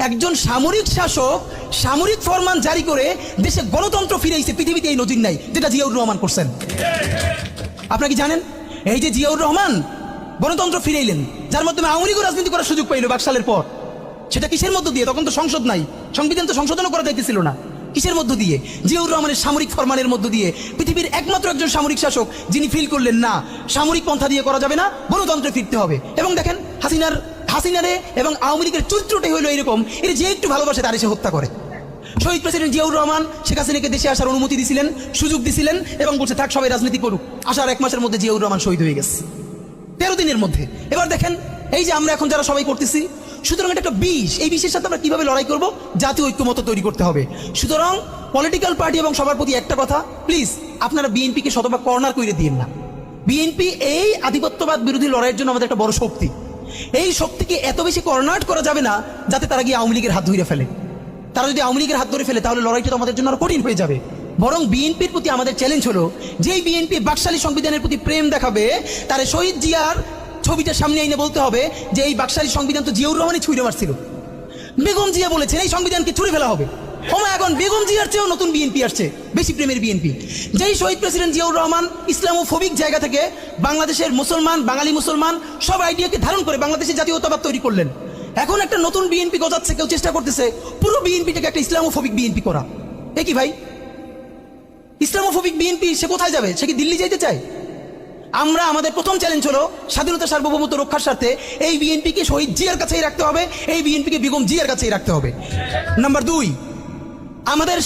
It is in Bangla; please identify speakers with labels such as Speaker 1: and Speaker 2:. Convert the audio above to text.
Speaker 1: একজন সামরিক শাসক সামরিক ফরমান জারি করে দেশে গণতন্ত্র ফিরেছে, পৃথিবীতে এই নজির নাই যেটা জিয়াউর রহমান করছেন। আপনারা কি জানেন এই যে জিয়াউর রহমান গণতন্ত্র ফিরাইলেন, যার মাধ্যমে আওয়ামী লীগও রাজনীতি করার সুযোগ পাইল বাকশালের পর, সেটা কিসের মধ্য দিয়ে? তখন তো সংসদ নাই, সংবিধান তো সংশোধনও করা যাইতেছিল না। কিসের মধ্য দিয়ে? জিয়াউর রহমানের সামরিক ফরমানের মধ্য দিয়ে। পৃথিবীর একমাত্র একজন সামরিক শাসক যিনি ফিল করলেন না সামরিক পন্থা দিয়ে করা যাবে না, গণতন্ত্রে ফিরতে হবে। এবং দেখেন হাসিনারে এবং আওয়ামী লীগের চরিত্রটাই হলো এরকম, এর যে একটু ভালোবাসে তার এসে হত্যা করে। শহীদ প্রেসিডেন্ট জিয়াউর রহমান শেখ হাসিনাকে দেশে আসার অনুমতি দিয়েছিলেন, সুযোগ দিছিলেন এবং বলছে থাক সবাই রাজনীতি করুক। আসার 1 মাসের মধ্যে জিয়াউর রহমান শহীদ হয়ে গেছে, 13 দিনের মধ্যে। এবার দেখেন এই যে আমরা এখন যারা সবাই করতেছি, সুতরাং এটা একটা বিষ। এই বিষের সাথে আমরা কিভাবে লড়াই করব? জাতীয় ঐক্যমত্য তৈরি করতে হবে। সুতরাং পলিটিক্যাল পার্টি এবং সবার প্রতি একটা কথা, প্লিজ আপনারা বিএনপিকে শতভাগ কর্নার করে দিন না। বিএনপি এই আধিপত্যবাদ বিরোধী লড়াইয়ের জন্য আমাদের একটা বড় শক্তি। এই শক্তিকে এত বেশি কর্নার করা যাবে না যাতে তারা গিয়ে আওয়ামী লীগের হাত ধরে ফেলে। তারা যদি আওয়ামী লীগের হাত ধরে ফেলে তাহলে লড়াইটা তো আমাদের জন্য আরো কঠিন হয়ে যাবে। বরং বিএনপির প্রতি আমাদের চ্যালেঞ্জ হলো, যেই বিএনপি বাকশালী সংবিধানের প্রতি প্রেম দেখাবে তারে শহীদ জিয়ার ছবিটা সামনে এনে বলতে হবে যে এই বাকশালী সংবিধান তো জিয়াউর রহমানই ছুঁড়ে মারছিল। বেগম জিয়া বলেছেন এই সংবিধানকে ছুঁড়ে ফেলা হবে। এখন বেগম জিয়ার চেয়েও নতুন বিএনপি আসছে, বেশি প্রেমের বিএনপি। যেই শহীদ প্রেসিডেন্ট জিয়াউর রহমান ইসলামোফোবিক জায়গা থেকে বাংলাদেশের মুসলমান, বাঙালি মুসলমান সব আইডিয়াকে ধারণ করে বাংলাদেশের জাতীয়তাবাদ তৈরি করলেন, এখন একটা নতুন বিএনপি গজাচ্ছে, কেউ চেষ্টা করতেছে পুরো বিএনপিটাকে একটা ইসলামোফোবিক বিএনপি করা। এ কি ভাই? ইসলামোফোবিক বিএনপি সে কোথায় যাবে? সে কি দিল্লি যাইতে চায়? আমরা আমাদের প্রথম চ্যালেঞ্জ হলো স্বাধীনতা সার্বভৌমত্ব রক্ষার স্বার্থে এই বিএনপিকে শহীদ জিয়ার কাছেই রাখতে হবে, এই বিএনপিকে বেগম জিয়ার কাছেই রাখতে হবে। নাম্বার 2, আমাদের